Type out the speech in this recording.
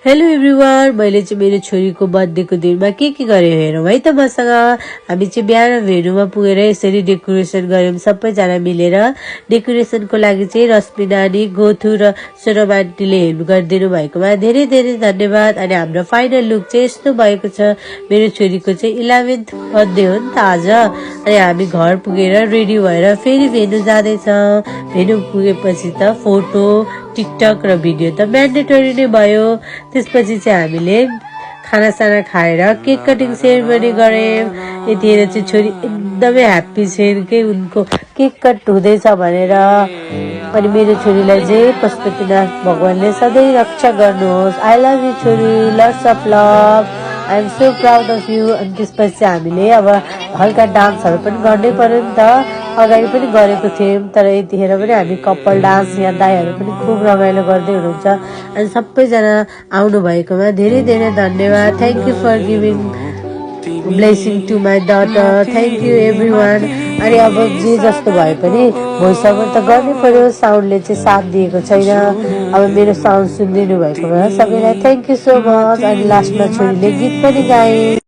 Hello everyone, मैले चाहिँ मेरो छोरीको बर्थडेको दिनमा के गरेँ हेरौँ है त मसँग। हामी चाहिँ बिहान भेन्यूमा पुगेर यसरी डेकोरेसन गऱ्यौँ सबैजना मिलेर। डेकोरेसनको लागि चाहिँ रश्मि नानी, गोथु र सोनम आन्टीले हेल्प गरिदिनु भएकोमा धेरै धेरै धन्यवाद। अनि हाम्रो फाइनल लुक चाहिँ यस्तो भएको छ। मेरो छोरीको चाहिँ 11th बर्थडे हो नि त आज। अनि हामी घर पुगेर रेडी भएर फेरि भेन्यू जाँदैछौँ। भेन्यू पुगेपछि त फोटो, टिकटक र भिडियो त म्यान्डेटरी नै भयो। त्यसपछि चाहिँ हामीले खानासाना खाएर केक कटिङ सेरेमनी गऱ्यौँ। यतिखेर चाहिँ छोरी एकदमै ह्याप्पी छिन् कि उनको केक कट हुँदैछ भनेर। अनि मेरो छोरीलाई चाहिँ पशुपतिनाथ भगवानले सधैँ रक्षा गर्नुहोस्। आई लभ यु छोरी, lots of love, I am so proud of you. अनि त्यसपछि हामीले अब हल्का डान्सहरू पनि गर्नै पर्यो नि त। अगाडि पनि गरेको थियौँ, तर यतिखेर पनि हामी कपाल डान्स या दाईहरू पनि खुब रमाइलो गर्दै हुनुहुन्छ। अनि सबैजना आउनु भएकोमा धेरै धेरै धन्यवाद। Thank you for giving blessing to my daughter. Thank you everyone. अनि अब जे जस्तो भए पनि भोइस ओभर त गर्नै पर्यो, साउन्डले चाहिँ साथ दिएको छैन। अब मेरो साउन्ड सुनिदिनु भएकोमा सबैलाई थ्याङ्क यू सो मच। अनि लास्टमा छोरीले गीत पनि गाए।